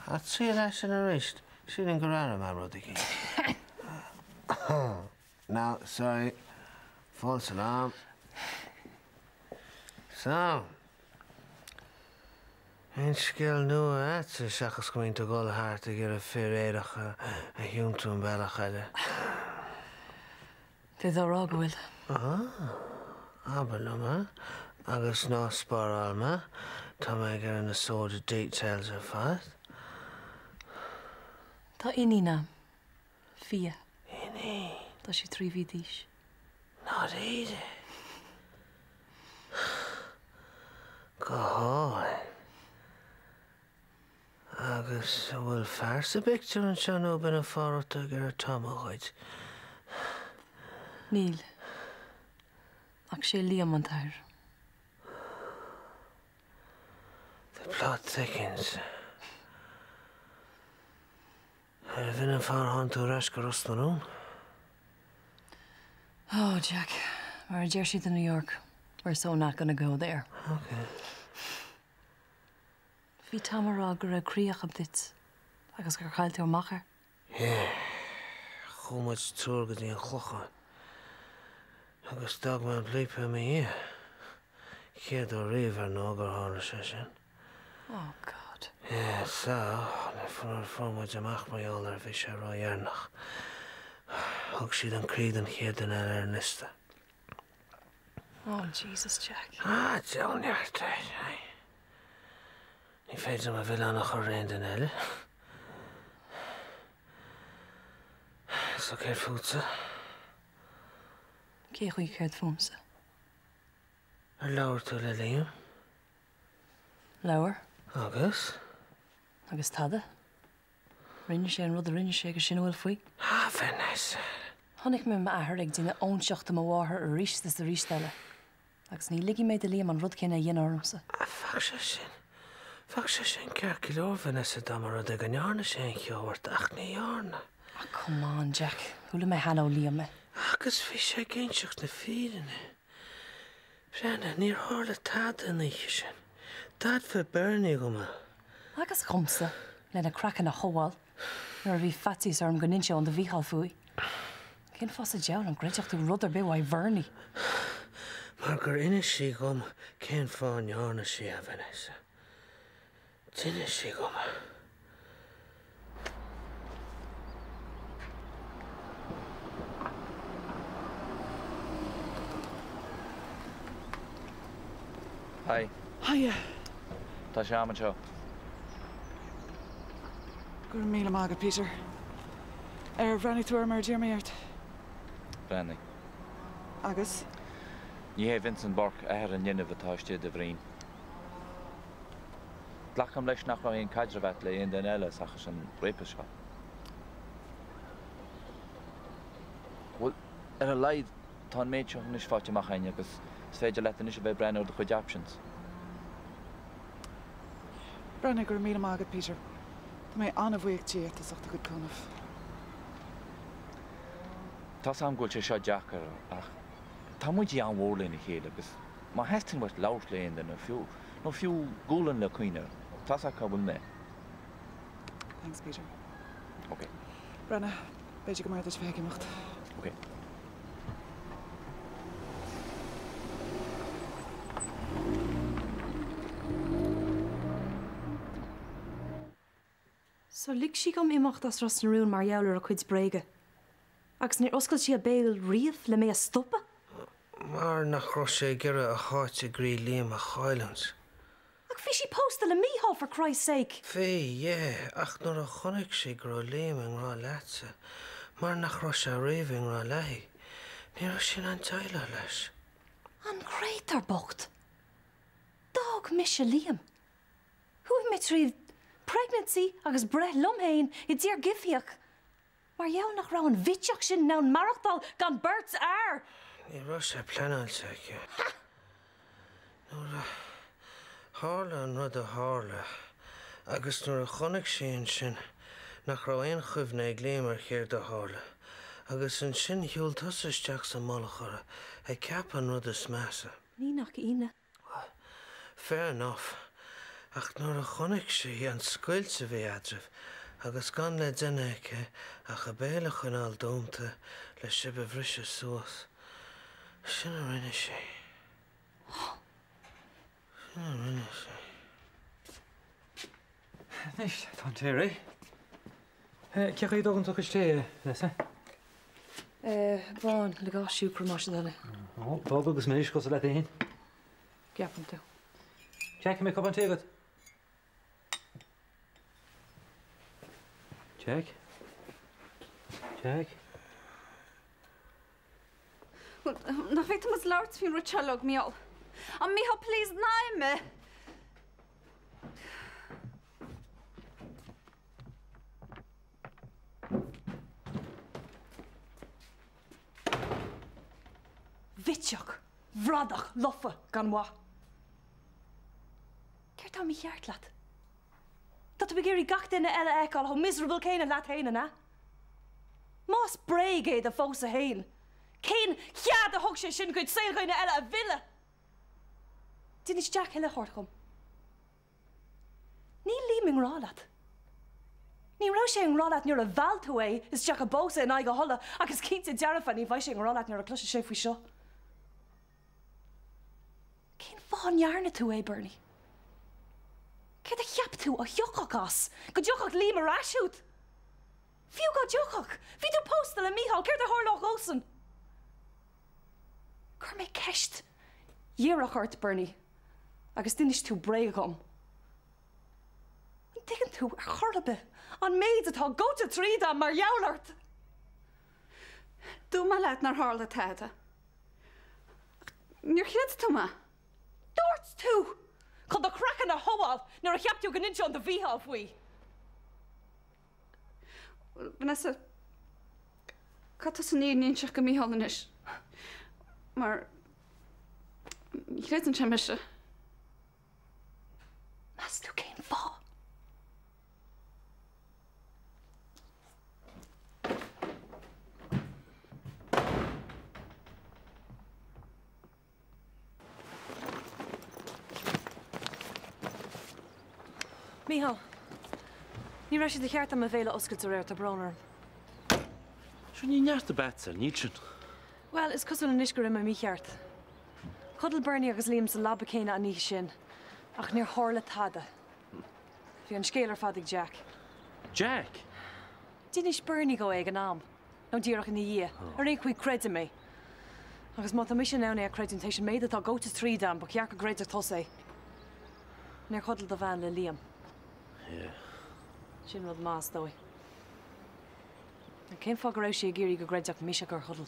I'd see you last in the wrist. She didn't go around my Rudicky. No, sorry. False alarm. So, ein skill nua at se shachas going to go hard to get a fair edach a huntun belach alle. Fydd o rog, Will. Abaluma, agus no spar alma, ta me get in the sort of details of fast. Tá iní ná. Fia. Iní? Tá sé 3 vídís. Not easy. Go on. Agus bhfuil farsa picture an sean ó bin a fárta gur tomachaid. Níl. Ach sé Liam an tair. The plot thickens. Bhín an fár hanú reis go Rosnarún. Oh, Jack. We're a jersey to New York. We're so not gonna go there. Okay. Bhí tamará gur a críoch am dit. Agus gur chailtú machar. Yeah. Chúmaid túr go dtí an chlocha. Agus dag man blipa mi here. Céad ó riomh nó gur hála sé sin. Oh, God. Yeah, so, le fuair formaid amach mar eol ar bhí sé rá dhearnach. Thug siad an críd an chéad an eile ar nista. Oh, Jesus, Jack. Deonneart, Ní féidir a bhfuil annach chu réon den eile. So céir fútsa? Cé chuí céad fúmsa? Ar leabhar tú le Liam? Leabhar? Agus? Agus tada. Rinne sé an rud a rinne sé go sin bhfuil faoi. Vanessa. Tháinig mé me ahar ag dtíine ónseachta má bháthair a rístas a rísteile. Agus ní ligi méid a Liam an rud céine a dhéana ormsa. Fach sé sin. Fach sé sin ceir kilóir Vanessa damar ag an nearna sé an ceabhart ach na nearna. Come on, Jack. Thula mé hana ó Liam me. Agus bhí sé géinseach na fírinne. Brenna, níor hála tad an íche sin. Tad fe Bernie go me. Agus chumsa, lena crackan na hóáil. Nuair bhí fatís arm go ninse an de bhíhall fuoi. Cén fás a deann an greideach tú rud ar beh Vernie. Mar gur ina sí gom cén fá nearna sí a Vanessa. Duine sí go me. Hi. Hiya. Tá sé am anseo. Gur míle mágad, Peter. Bhreannaigh tú mar Díarmaíart. Brenny. Agus? Ní hé Vincent Burke ar an dhéanamh atáiste de bhrín. Dlacham leis nach ra on caidirheat le on den eile achas an répa seo. Well, ar a leid tá an méid seo níos fáte amach aine agus is féidir le níos bheith brenn de chuid options. Brenna gur míle mágad, Peter. Tá mé anna bhuaigh tíart is achta go conmh. Tá sam gúil sé seo deachar ach tá muid í an bhórlainn i chéad agus má heisting bhart labhart léon den nó fiú gúlan le cuioine. Tá sa cabhfuil mé. Thanks, Peter. Okay. Brenna, beidir go mar is bheith imacht. Okay. So lig sí gom imacht as Rosnarún mar jouler a chuid bréige. Agus níor oscail sí a béil riamh le mé a stoppa? Mar nach ro sé gire a háte grí Liam a Highlands. Ach bhí sí posta le míhall for Christ's sake. Fé, yeah, ach nuair a chonig sé gur Liam an rá leatsa. Mar nach ro sé réomh rá leith. Ní ro sin an teile leis. An gréitar bocht. Dog mis Liam. Thuh mé tríomh pregnancy agus breth lumhéin I dtír gifhiach. Mar jou nach ra an vitteach sin ná marachtal gan Bert's air. Ní ro sé pleanáilte aici. Hála an rud a hála, agus nuair a chonig sin nach ra aon chuimhna ag léimar chéir do hála, agus an sin hiúil tusasteach sa molachara ag ceap an rud is measa. Ní nach ine. Fair enough, ach nuair a chonig sé an scoilte bhí adribh, agus gan le duine aice a chabéile chunáil dómta le sibh bhrise suas. Sin a rinne sé. Sin a rinne sé. Nis, tá Terry. Ceach í dogan tuchas té, lesa? Báin, le gá siú promotion dana. Bob agus méis go le éin. Ceapan tú. Jack mé copan tegad. Jack? Jack? Na féit mas láirt fín ruchalog miol. An Michal, please, naime. Vitteach, bhradach, lofa, gan wa. Ceir tá mi cheart leat. Dat we géirí gach duine eile eáil ho miserable céine leat héine, na? Más breig é a fós a héin. Céin chead a thug sé sin goid saolghoine eile a bhile. Din is Jack heile chóir chum. Ní líming rálat. Ní ra sé an rálat nuair a bhil tú é is Jack a bósa in aige hola agus cínta dearafa ní bhaid sé an rálat nuair a cluise sé faoi seo. Cén fáin nearna tú é, Bernie? Céir a cheap tú a dheochachas, go dheochach líam a ráisiút. Fiú go dheochach, hí tú postal a Michal, céir a thorlách ósan. Cur mé ceist, dhéarach ort, Bernie, agus dunis tú breig gom. An digan tú ar chorlabe, an méid atá góta trída mar jaulart. Dú ma leat nar hála táda. Níor chiad tú ma? Dúirt tú! Chun do crackan a hóáil nuair a cheaptú go ninse an do bhíá faoi. Vanessa, cad san ní níonseach go Michal inis. Mar ní réit an seamise. Mas tú céin fá. Michal, ní ra sé de cheart am a bhéile oscailt a réir a browner. Seo ní neart a betsa, ní sin. Well, is cosúil an isgur im a mí cheart. Chudal Bernie agus líam sa labba céine a níos sin, ach níor hála tada. Bhí an scéalar fadig Jack. Jack? Dínis Bernie go ag an am, nó díarach in dhé, ar réon chuig creid mé. Agus má mis sin nena a credentation méid atá góta trídam, ba cear go gréid a tosé. Níor chudal do bhean le líam. Sin rud más dói. An céim fá go raibh sé géirí go greideach mise gur chudal.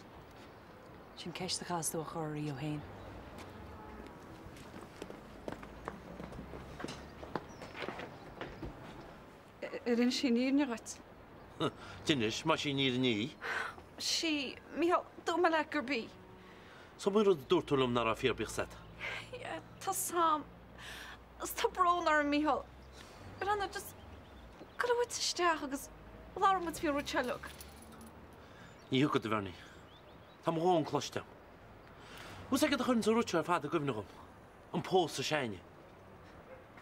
Sin ceist a chasú a choirí ó héin. Rin sin níor gat. Dinis, má sí níor ní. Sí, Michal, dú ma le gur bí. So mu dúirtúlum nar a fíorbich set. Tá sam. Is tá brownar an Michal. Ranna just could have isteach agus láir mu fiú ruchalog. Ní go de bharní. Tá mhón cloiste. Bhs ag a chun sa rúte ar fád a gomhnagum. An pós a séine.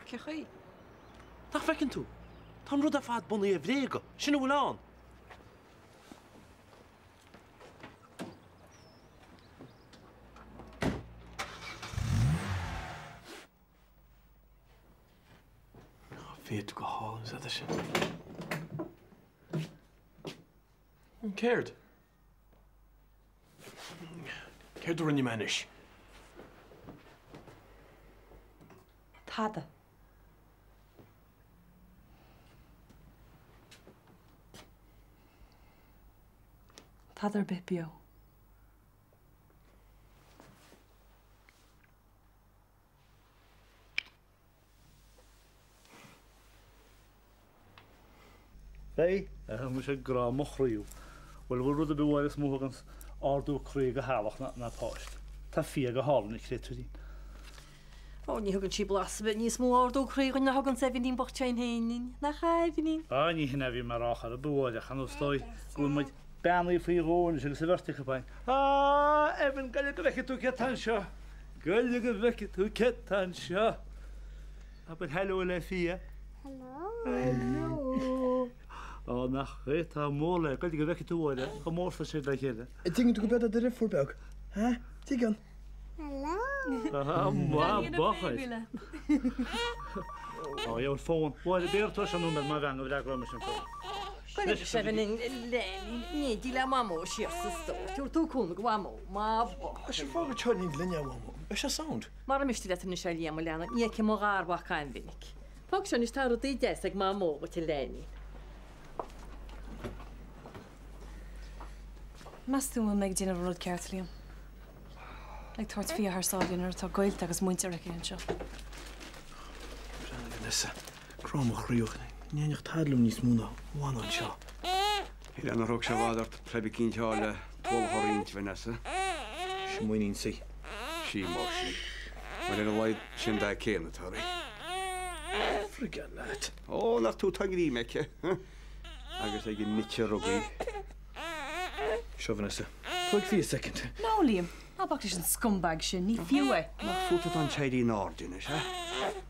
Ce chuí? Tá fecinn tú. Tá rud a fád bunaí a bhréga. Sinna bhfuil an. Féad go hálam sa sin. An céird. Céird rinne menis. Tada. Tada ar bit bio. Hey, mu sé gra mochraú. Well bhfuil rud a bhhail mógans ardú cruig a hábhach na páist. Tá fi go hálan i crétúí. Ó ní thugann si blas bit níos mórdó chrígann na hagann sa bhín bochttein héin na chaimhín. Á ní hinna bhí mar áchar a búide chan stoi go muid beannaí faoi róin agus sa bhirrta chupáin. Á Evan gaile go bheice tú cetan seo. Gaile go bheice tú cetan seo. A bud hello le fia. Hello. Ó nach tá móla gaile go bheice tú bhide go mórfa sé le chéile. I think tú go bed a de fórbeg. Ha? Tígan. Má bachas. Ó jó fón. Bhil a béir tuis anú má bhean go bhre go mar sin fó. Gwyne se fan yn ni di la mamo si os ystod. Tiw'r tŵ cwn go wamo. Ma bo. Ys yw'n fawr chod ni'n glynio wamo. Ys yw'n sound? Mar am ysdi datan eisiau liam o lian. Ie ce mo gar wach cael fynig. Fog sian ystar o deides ag mamo o ti leni. Mas dwi'n meg dyn ar rwyd ceart liam. Ag tort fi ar sadion ar ta gwylt agos mwyntir ac yn sio. Rhaid yn nesa. Crom o'ch rhywch. Ni'n eich tadlwm nis mwna. Wan o'n sio. Hilan ar hwg siafadart plebi cyn tiole 12 horint fe nesa. Si mwyn un si. Si mor si. Mae'n ein oed sy'n da cael y torri. Frigan lad. O, nach tŵ tag i mece. Agos ag yn mitio rwgi. Sio fe nesa. Pwyg fi a second. No, Liam. A bach yn scumbag sy'n, ni fiwe. Mach ffwt o'n teidi nordyn is, ha?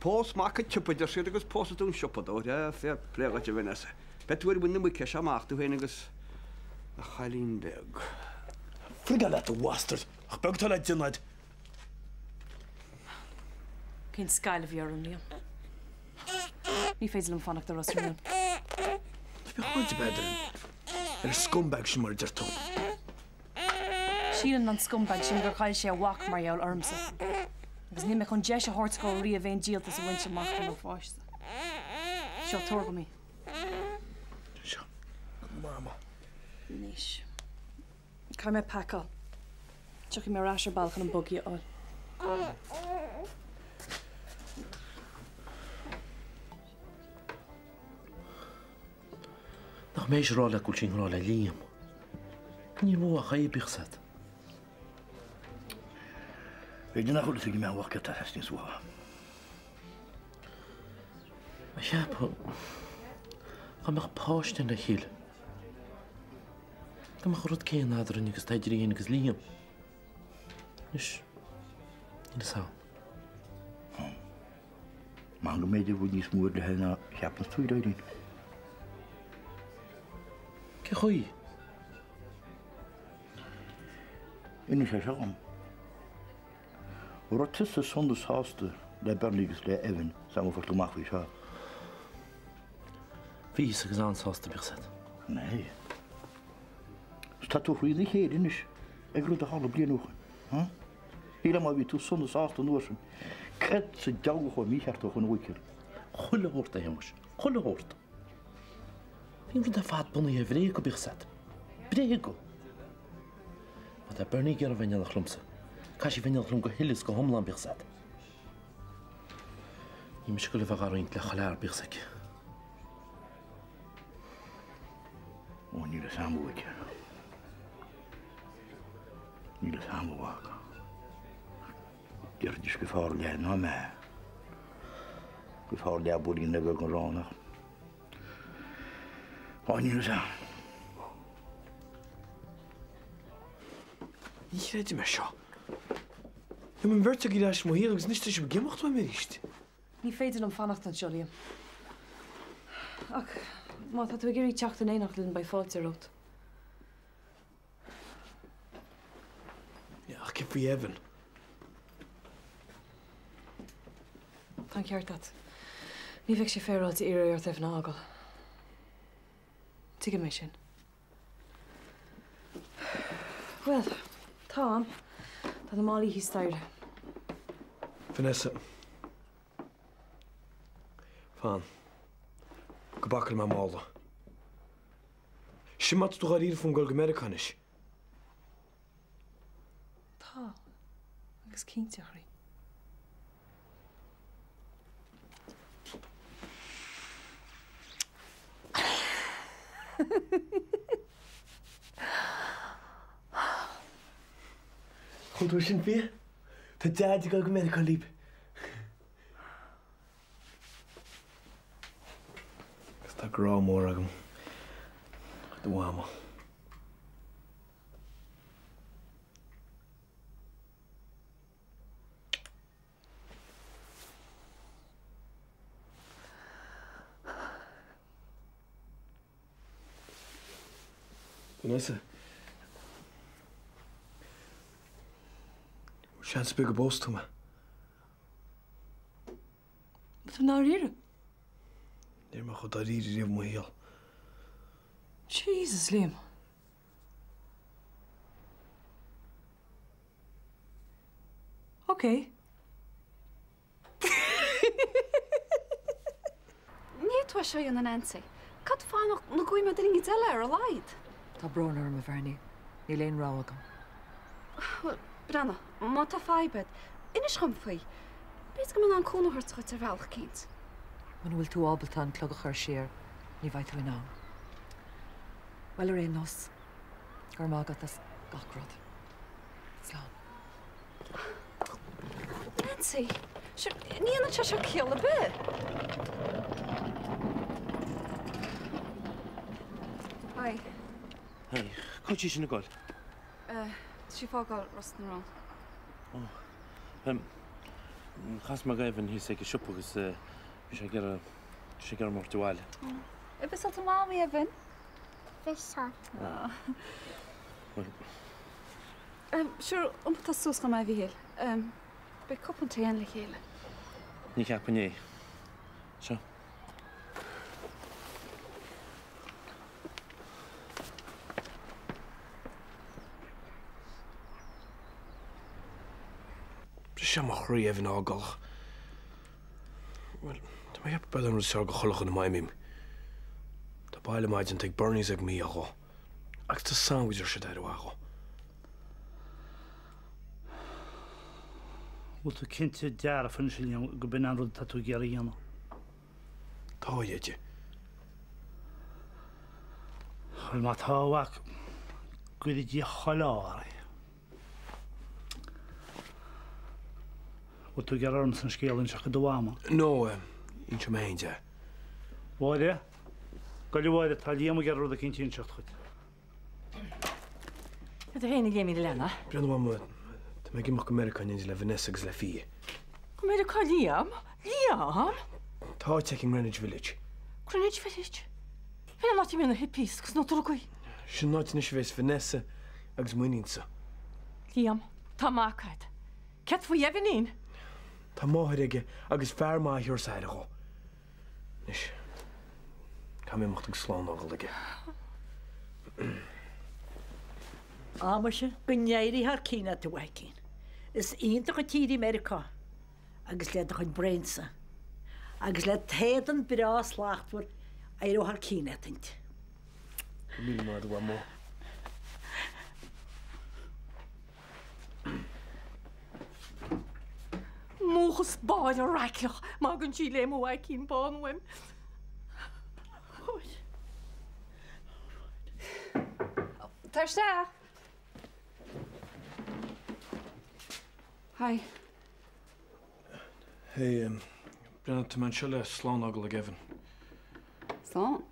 Pos mac y tywyd ar sydd agos pos ydw'n siopod o, ja? Fair play gach y fe nesa. Bet dwi'n wyn ymwy cesha mach dwi'n hyn agos a chaelin beg. Frigan lad o wastard. Ach beg tal aid dynad. Cyn sgael y fi ar hwn, Liam. Ni ffeisel yn ffanach dy ros rhywun. Fi chwyd i bedrin. Scumbag sy'n mor dyrtwn. Sílan an scumbag sin gur chail sé wach mar jaall ormsa. Agus ní me chun deis a hortá ri a bhéin díalta sa bhaint amach an fáiste. Seo torga mí. Seo. Mama. Níos. Cai me pacal. Tuch i me rasher balchan an bugi áil. Nach méis rála gúil sin rála líam. Ní mú a chaibich sat. Weet je nog goed dat ik me wakker dat is niet zo. Maar ja, ga maar paust in de hiel. Ga maar goed kijken naar de niks tijd erin niks liam. Dus in de zaal. Maar een beetje wordt niet smoor de heen. Ik heb het twee erin. Kijk hoe. In de zaal. Wat is de zondagshaste? De Bernigus de Evan, samen voor de machtig. Wie is er gezaandshaste bezet? Nee. Staat toch weer niet hier in is? Ik wil de handen blijven nog. Helemaal weer toe zondagshaste noorsen. Kret ze jou gewoon niet echt toch een weekje. Golle hoort dat jongens. Golle hoort. Wie moet de vaat bonnen je vreko bezet? Vreko. Wat heb Bernie keer van je glomse? Kashi vind je al go hillis go homlan bezet. Je moet je wel gaan le khalaar bezek. Oh, niet de samenwerking. Niet de samenwerking. Het is gevaarlijk, nou maar. Gevaarlijk, boer in de welke rond. Oh, niet de samen. Niet weet je me zo. Je moet werk te als je hier is niet dat je begint met me is. Niet feit om vannacht aan Julian. Ach, maar dat we hier iets achter een nacht bij Falter rood. Ja, ik heb voor je even. Dank je dat. Niet fix je ver uit de eerder even nagel. Tige mission. Wel, Tom, dat de Molly hier stuurde. Vanessa. Van. Gebakken met malden. Je moet toch hier van Golgemerikanisch. Ta, ik is kind zeg je. Goed, hoe is het weer? De tijd ik ook Amerika liep. rá mór agam. Do bháma. Vanessa. Seans big a bós tú me. Tá ná riire? Níor mar chud a ríidir riamh mo héal. Jesus, Liam. Okay. Ní tú seo an Nancy. Cad fánach na gcuime dring eile ar a leid. Tá brn ar a bharní. Ní léon rá agam. Well, Brenna, má tá fáibed. Inis chum faoi. Bís go man an cúnahart chuid ar bhealach cínt. Man bhfuil tú ábaltán clog a chuir siar, ní bhaid tú ná. Well ar é nos. Gur mágad as gachrod. Slán. Nancy, ní anna te seo céal a bit. Hi. Hey, coach sin na gáil. Si fágáil ras na rán. Chas má gaibhann hí sé go siúpa agus sé gar mortuáile. Ibis al máí a bhin? Fisa. Siúr tá sús go mai bhíhéil. Be copan taon le chéile. Ní ceappané. Seo. Sem a chrí efn ágalch. Well, tá mé heb bell an seá go cholach an maimim. Tá baile maid an teag Bernies ag mí ago. Agus tá sandwich ar se dar ago. Bhil tú cinnte deara fan sin go bin an rud tá tú gear dhéana. Tá dhéide. Chuil má táhaach goidir dí choláir. Bhil tú gear arm san scéalinn seach go bháma. No, ín se méide. Bháide? Go bháide tá líam gear rud a cintíonn seach chuid. Tá héna géimi lena. Brenn bháma, tá mé gimach go Americain le Vanessa agus le fí. Go méidir cá Liam? Liam? Tá taking Greenwich Village. Greenwich Village? Fé an látí mé na hippies, gus nó tugaí. Sin náit na bhés Vanessa agus muoínsa. Liam, tá mácaid. Cet fo jehanín? Tá máthir aige agus fear má thuir saide go. Nis, cá mé mocht ag slán ágal aige. Ámarse go néirí haar cína tú bhaicín. Is ionta go tíí America, agus le chun breinsa, agus le téan brás láchtfuir ar ó haar cína tint. Mí má do mó. Móchas báid a raiclach má gon sí le mó cín bánhaim. Tar sta. Hi. Hey, Brenna, tá man se le slán ágal a gefin. Slán?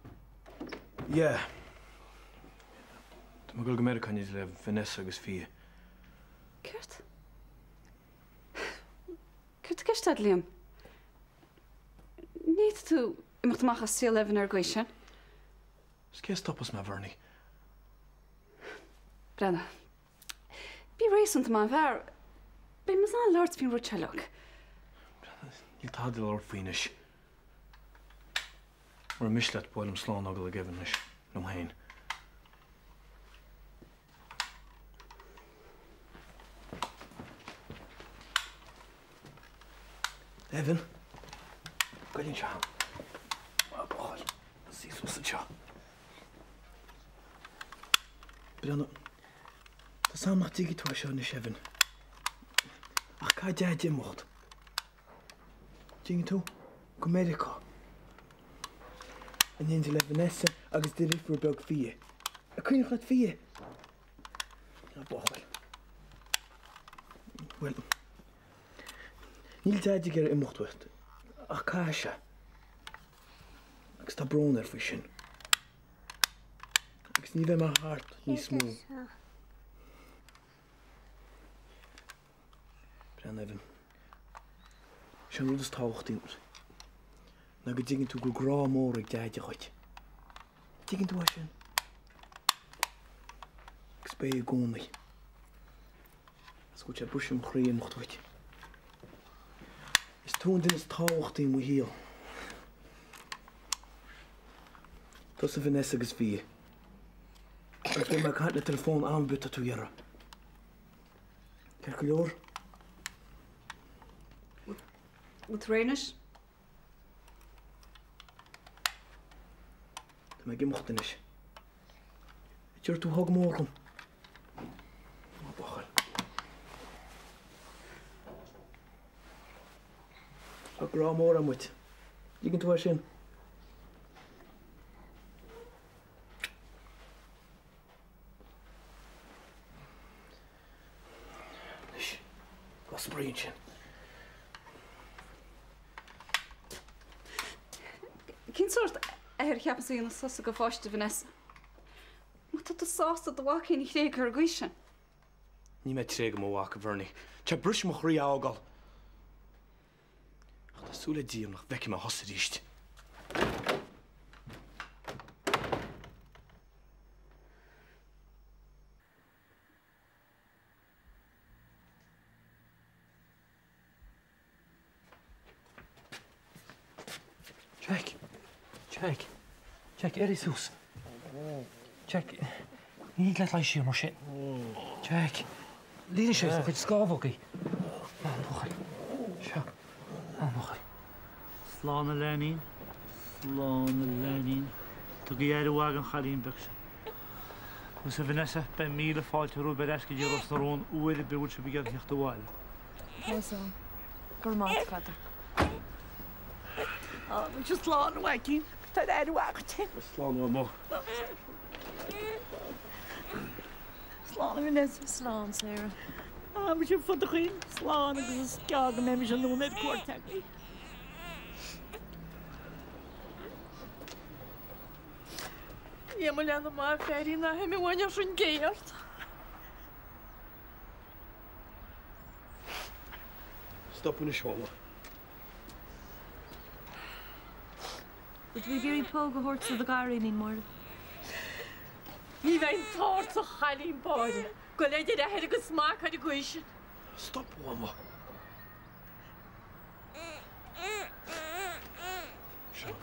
Yeah. Tá má go Americain le Vanessa agus fí. Cert? Cert a gistad, Liam? Niet tú imacht amach a síl efn ar gweisio? Scé stoppas me bharni. Brenna, bí rééisint má bhar, be mas ná láirt fín rúteach. Níl tád lár faoinis. Mar misleat báilm slán ágal a gefin is, lom hain. Evan, gailín se ham. Báil, sí sos seo. Brenna, tá samach tíigi tú seo na Evan. Ach cá dead mocht. Díng tú, go America. An éidir le Vanessa agus de rifur beg fí. A cuine chud fí. Na báil. Well, níl dead gur i mochthacht. Ach cá se. Agus tá brón ar fao sin. Agus ní bheith mar thart ní smó. Brenn Evan. Sean rud is táchtaímar. Na go dtígann tú go grá mór ag deide chuid. Tígann tú sin. Agus bé gcónaí. As go sé buisiim chríomacht chuid. Is tún din is táchtaí mu híal. Tá sa Vanessa agus bhí. Agus bhí mar caiint na telefón anbut a tú dhearra. Ceir go leor? With Rainis? Tá mé gimocht inis. Dúir tú thug mórcham. Má bachar. Tá grá mór am muid. Dígann tú sin. Nis, gá spríonn sin. Cyn sort cheapas íon sosa go fáiste Vanessa. Má tá tá sásta do bhacaí ní chré ar gaisin. Ní me tréga má bhaca bhirnaí. Te bris mo chrí ágáil. Ach tásúla díam nach bheice me hosa ríist. Jack, Erisús. Jack, ní le lei siar mar sin. Jack, lína sé a chuid scábhacaí. An bhachail. Seo, an bhachail. Sláánna lenín, sláánna lenín. Tá go dhéad bhag an chalín beagsa. Gus a Vanessa be míle fáilte rú be eisce dé ros na rón uair be bhúil se bigad hecht do bháil. Hosá, gur máid fada. Just sláánna bhaicín. Tá éad bhagte. Sláánna mó. Sláánna Vanessa. Slán, Sarah. Bhí sin fud a chuoin sláán agus cead mé me an lúna cuairteagaí. Ie mo leanna má féirí na he mi bhaine sin géart. Stopú na seola. Bud bhí géirí pó go hort do garí ní mór. Ní bheith táirt a chalín báide. Go léidir a head agus má chuid a gcuisi. Stop, mama. Seo.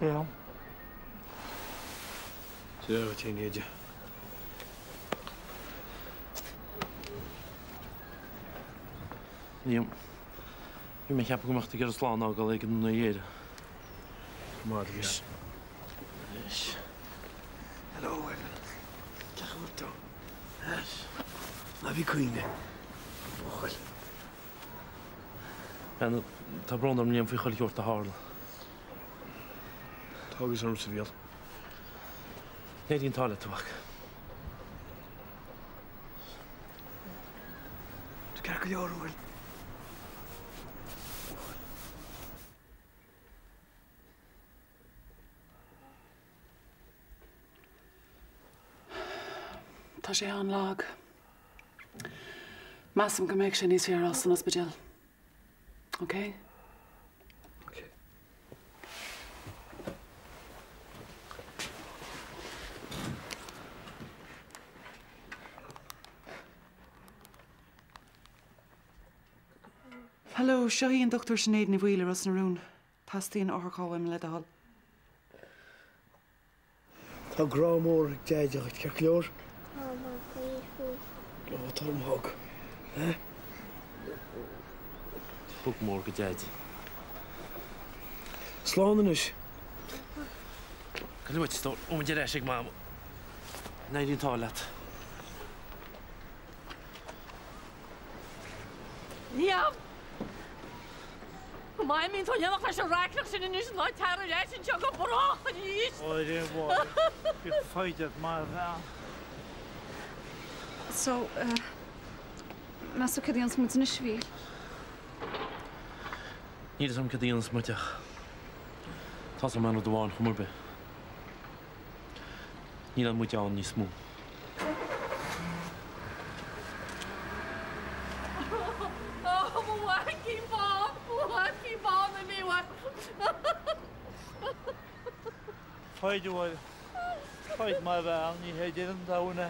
Ja. Zo, wat je Níl. Bhí me cheappa goachta gur sláán ágáil ag an na dhéire. Mar is. Hello, Evan. Ceach bhúr tú. Na bhí cuoine. Bóchail. Tá brón am níon faoi chuil teocht a hála. Tágus orm sa bhíal. Néiríonn tála tuach. Tú cear go leor bhfuil. Tá sé an lag. Massam go méid sé níos ar as an ospidal. Okay? Hello, Shaheen Dr. Sinead na bhíle as na rún. Tastíon orcáim le dal. Tá grá mór ag deide chuid ceach leor. Tá am thug. Thug mór go deide. Sláán is. Go luid stó, de éis ag mám. Néiríonn tálaat. Níam! Mai mín tá dhéanach leis ráicnach sin in lá tear leis sin te go brach an níos. Oire bhá. Go fáidead mar bhean. So, mas cad íon smut na svíl. Ní is am cad íon smuteach. Tá am man doháin chumar be. Ní an muid an ní smú. Fáide bhil. Fáid mar bhean ní héidir an dána.